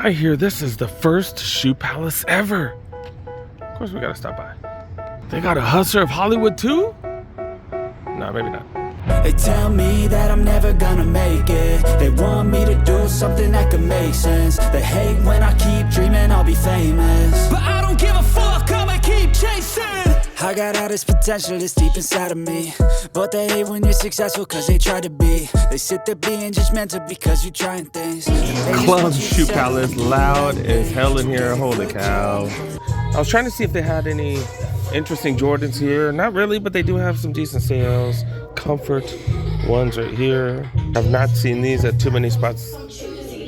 I hear this is the first shoe palace ever. Of course we gotta stop by. They got a Hustler of Hollywood too? No, maybe not. They tell me that I'm never gonna make it. They want me to do something that could make sense. They hate when I keep dreaming I'll be famous, but I don't give a fuck, I'ma keep chasing. I got all this potential that's deep inside of me, but they hate when you're successful cause they try to be. They sit there being judgmental because you're trying things. Club Shoe Palace, loud as hell in here, holy cow. I was trying to see if they had any interesting Jordans here. Not really, but they do have some decent sales. Comfort ones right here. I've not seen these at too many spots.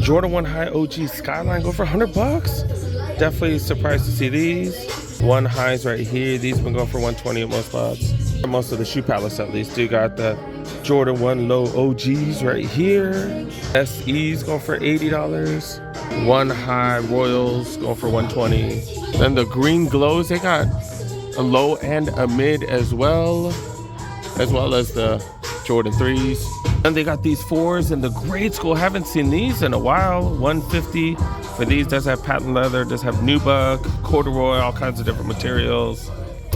Jordan 1 High OG Skyline go for $100. Definitely surprised to see these. 1 Highs right here. These have been going for $120 at most spots. Most of the Shoe Palace at least do got the Jordan 1 Low OGs right here. SEs going for $80. 1 High Royals going for $120. Then the green glows, they got a low and a mid as well as the Jordan 3s. And they got these 4s in the grade school. Haven't seen these in a while. $150 for these. Does have patent leather, does have nubuck, corduroy, all kinds of different materials.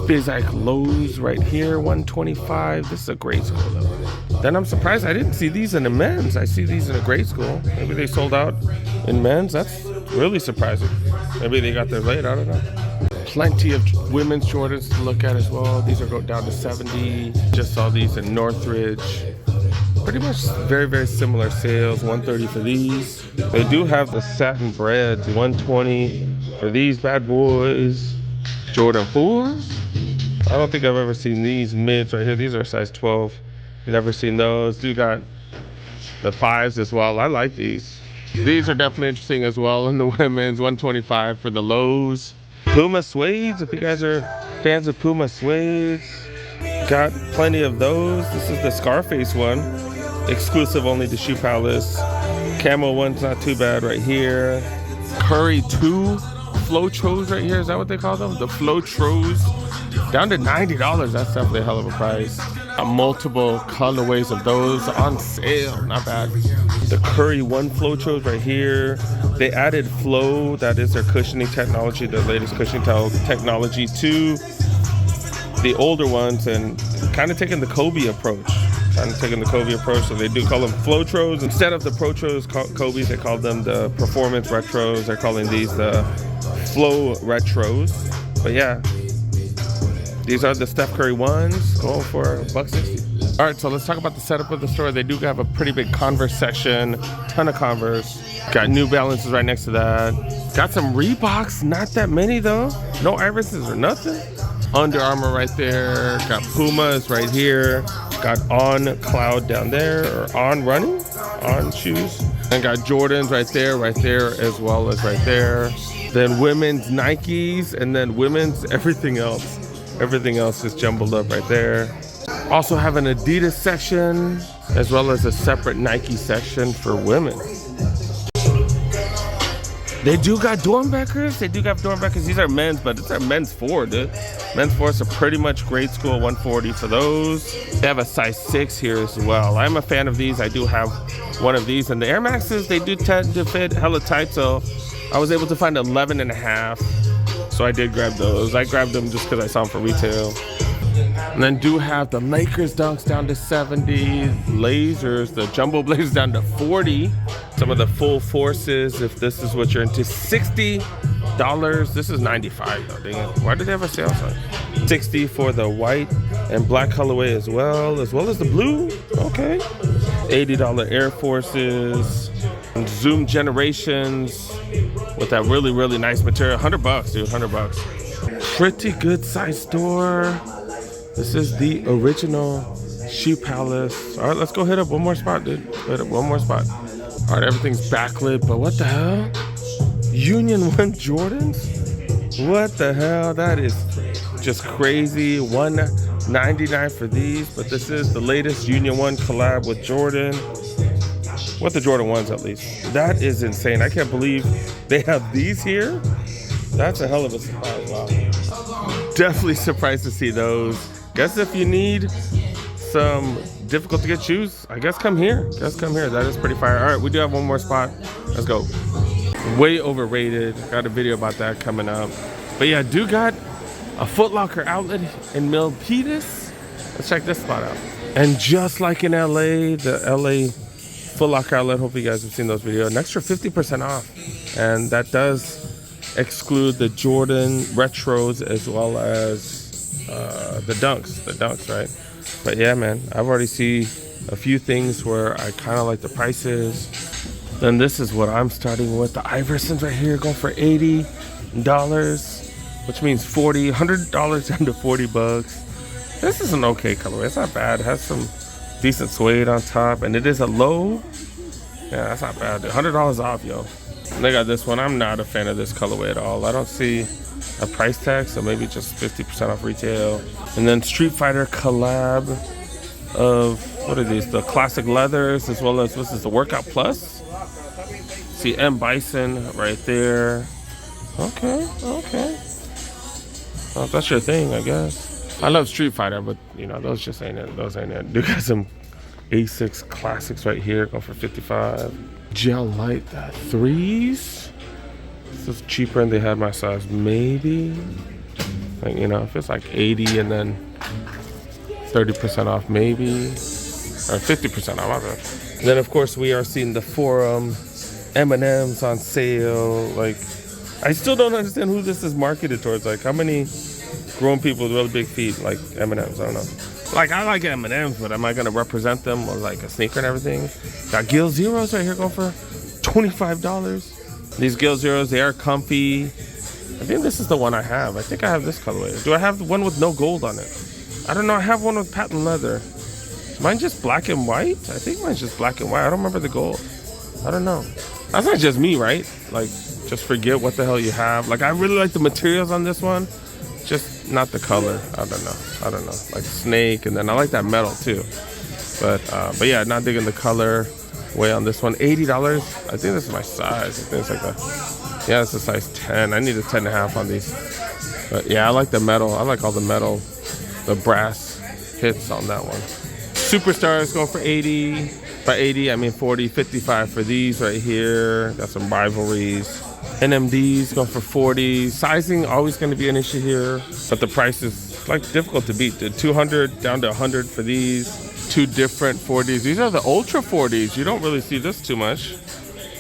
Bizarre lows right here, $125. This is a grade school though. Then I'm surprised I didn't see these in the men's. I see these in a grade school. Maybe they sold out in men's. That's really surprising. Maybe they got there late, I don't know. Plenty of women's Jordans to look at as well. These are going down to $70. Just saw these in Northridge. Pretty much very, very similar sales. $130 for these. They do have the satin breads, $120 for these bad boys. Jordan 4s. I don't think I've ever seen these mids right here. These are size 12. Never seen those. Do got the 5s as well. I like these. These are definitely interesting as well in the women's. $125 for the lows. Puma suedes, if you guys are fans of Puma suedes, got plenty of those. This is the Scarface one, exclusive only to Shoe Palace. Camo one's not too bad right here. Curry 2 Flotros right here, is that what they call them? The Flotros, down to $90. That's definitely a hell of a price. Multiple colorways of those on sale, not bad. The Curry 1 Flotros right here. They added Flow, that is their cushioning technology, the latest cushioning technology to the older ones, and kind of taking the Kobe approach. So they do call them Flotros. Instead of the Protros, Kobe's, they call them the Performance Retros. They're calling these the Flow Retros. But yeah, these are the Steph Curry ones, going for $160. All right, so let's talk about the setup of the store. They do have a pretty big Converse section, ton of Converse. Got New Balances right next to that. Got some Reeboks, not that many though. No Irises or nothing. Under Armour right there. Got Pumas right here. Got On Cloud down there, or On Running, On shoes. And got Jordans right there, as well as right there. Then women's Nikes, and then women's everything else. Everything else is jumbled up right there. Also have an Adidas section, as well as a separate Nike section for women. They do got Dornbeckers. These are men's, but it's our men's 4, dude. Men's 4s are pretty much grade school, $140 for those. They have a size 6 here as well. I'm a fan of these. I do have one of these. And the Air Maxes, they do tend to fit hella tight, so I was able to find 11.5. So I did grab those. I grabbed them just because I saw them for retail. And then do have the Lakers dunks down to $70. Lasers, the jumbo blazers down to $40. Some of the full forces, if this is what you're into, $60. This is $95 though, dang it. Why did they have a sale sign? $60 for the white and black colorway as well as the blue. Okay. $80 Air Forces. And Zoom Generations with that really, really nice material. $100, dude, $100. Pretty good size store. This is the original Shoe Palace. All right, let's go hit up one more spot, dude. Hit up one more spot. All right, everything's backlit, but what the hell? Union 1 Jordans? What the hell? That is just crazy. $199 for these, but this is the latest Union 1 collab with Jordan. With the Jordan 1s at least. That is insane. I can't believe they have these here. That's a hell of a surprise. Wow. Definitely surprised to see those. Guess if you need some difficult to get shoes, I guess come here. That is pretty fire. All right, we do have one more spot. Let's go. Way overrated. Got a video about that coming up. But yeah, do got a Foot Locker outlet in Milpitas. Let's check this spot out. And just like in LA, the LA Foot Locker outlet, hope you guys have seen those videos, an extra 50% off. And that does exclude the Jordan retros as well as the dunks, right? But yeah, man, I've already seen a few things where I kind of like the prices. Then this is what I'm starting with. The Iversons right here going for $80, which means $100 down to 40 bucks. This is an okay colorway. It's not bad. It has some decent suede on top, and it is a low. Yeah, that's not bad. $100 off, yo. And they got this one. I'm not a fan of this colorway at all. I don't see a price tag, so maybe just 50% off retail. And then Street Fighter collab of, what are these? The classic leathers, as well as, what's this, the Workout Plus? See M. Bison right there. Okay. Well, if that's your thing, I guess. I love Street Fighter, but you know, those just ain't it. Those ain't it. Do got some A6 classics right here, going for $55. Gel light threes. This is cheaper, and they had my size, maybe. Like, you know, if it's like 80 and then 30% off, maybe, or 50% off. And then of course we are seeing the Forum M&Ms on sale. Like, I still don't understand who this is marketed towards. Like, how many grown people with really big feet like M&Ms? I don't know. Like, I like M&Ms, but am I gonna represent them with like a sneaker and everything? Got Gill Zeros right here going for $25. These Gill Zeros, they are comfy. I think this is the one I have. I think I have this colorway. Do I have the one with no gold on it? I don't know. I have one with patent leather. Is mine just black and white? I think mine's just black and white. I don't remember the gold. I don't know. That's not just me, right? Like, just forget what the hell you have. Like, I really like the materials on this one, just not the color. I don't know. Like snake, and then I like that metal too. But yeah, not digging the color way on this one. $80. I think this is my size. I think it's like yeah, it's a size 10. I need a 10.5 on these. But yeah, I like the metal. I like all the metal, the brass hits on that one. Superstars going for 80. By 80, I mean 40, 55 for these right here. Got some rivalries. NMDs going for 40. Sizing always going to be an issue here, but the price is like difficult to beat. The 200 down to 100 for these. Two different 40s. These are the Ultra 40s. You don't really see this too much.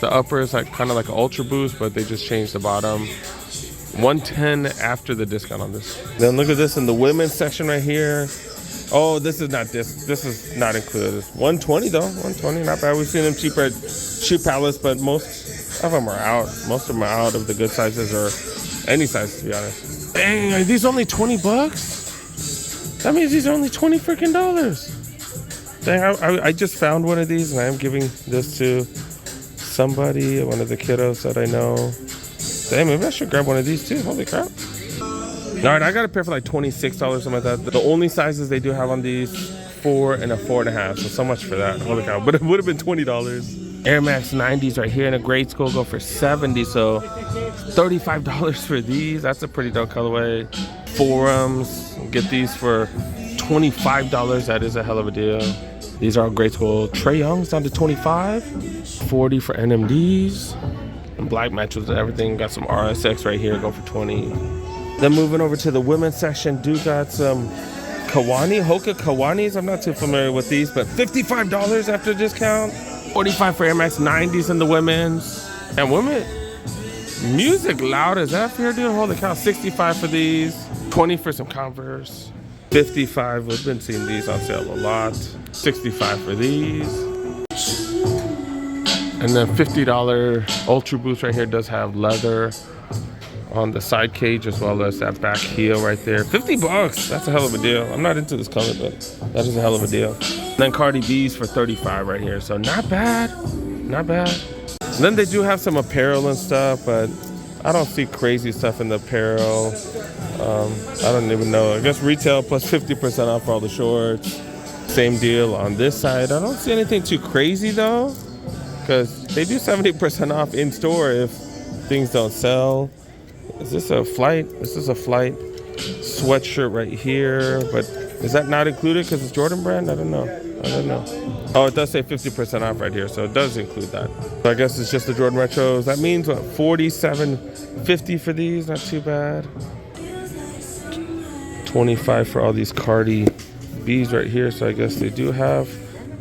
The upper is like kind of like an Ultra Boost, but they just changed the bottom. 110 after the discount on this. Then look at this in the women's section right here. Oh, this is not this. This is not included. It's 120 though. 120, not bad. We've seen them cheaper at Shoe Palace, but most of them are out. Most of them are out of the good sizes or any size, to be honest. Dang, are these only 20 bucks? That means these are only 20 freaking dollars. Dang, I just found one of these, and I am giving this to somebody, one of the kiddos that I know. Dang, maybe I should grab one of these too. Holy crap. All right, I got a pair for like $26, something like that. The only sizes they do have on these, 4 and a 4.5. So much for that. Holy cow. But it would have been $20. Air Max 90s right here in a grade school go for $70. So $35 for these. That's a pretty dope colorway. Forums, get these for $25. That is a hell of a deal. These are all grade school. Trae Young's down to $25. $40 for NMDs. And black matches and everything. Got some RSX right here, go for $20. Then moving over to the women's section, do got some Hoka Kawanis. I'm not too familiar with these, but $55 after discount. $45 for Air Max 90s in the women's. And women, music loud as that here, dude. Holy cow, $65 for these. $20 for some Converse. $55, we've been seeing these on sale a lot. $65 for these. And then $50 Ultra Boost right here does have leather on the side cage as well as that back heel right there. $50, that's a hell of a deal. I'm not into this color, but that is a hell of a deal. And then Cardi B's for $35 right here. So not bad, not bad. And then they do have some apparel and stuff, but I don't see crazy stuff in the apparel. I don't even know. I guess retail plus 50% off for all the shorts. Same deal on this side. I don't see anything too crazy though, because they do 70% off in store if things don't sell. Is this a flight? This is a flight sweatshirt right here, but is that not included because it's Jordan brand? I don't know. I don't know. Oh, it does say 50% off right here, so it does include that. So I guess it's just the Jordan Retros. That means what, $47.50 for these? Not too bad. $25 for all these Cardi B's right here. So I guess they do have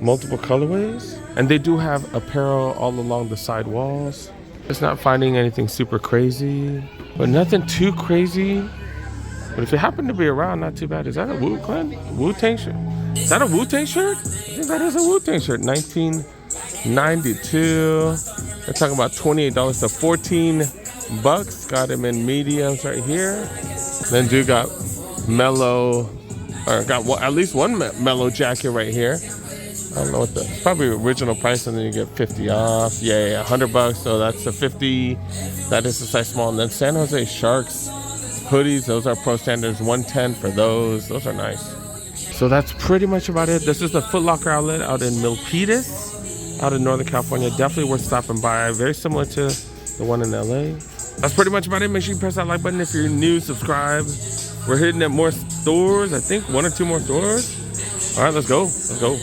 multiple colorways, and they do have apparel all along the side walls. Just not finding anything super crazy, but nothing too crazy. But if you happen to be around, not too bad. Is that a Wu-Tang shirt? Is that a Wu-Tang shirt? I think that is a Wu-Tang shirt. $19.92. They're talking about $28 to $14. Got him in mediums right here. Then dude got mellow, or got at least one mellow jacket right here. I don't know what the, it's probably original price, and then you get 50 off. Yeah, $100. So that's a 50. That is a size small. And then San Jose Sharks hoodies, those are pro standards, 110 for those. Those are nice. So that's pretty much about it. This is the Foot Locker outlet out in Milpitas, out in Northern California. Definitely worth stopping by. Very similar to the one in LA. That's pretty much about it. Make sure you press that like button if you're new, subscribe. We're hitting at more stores. I think 1 or 2 more stores. All right, let's go. Let's go.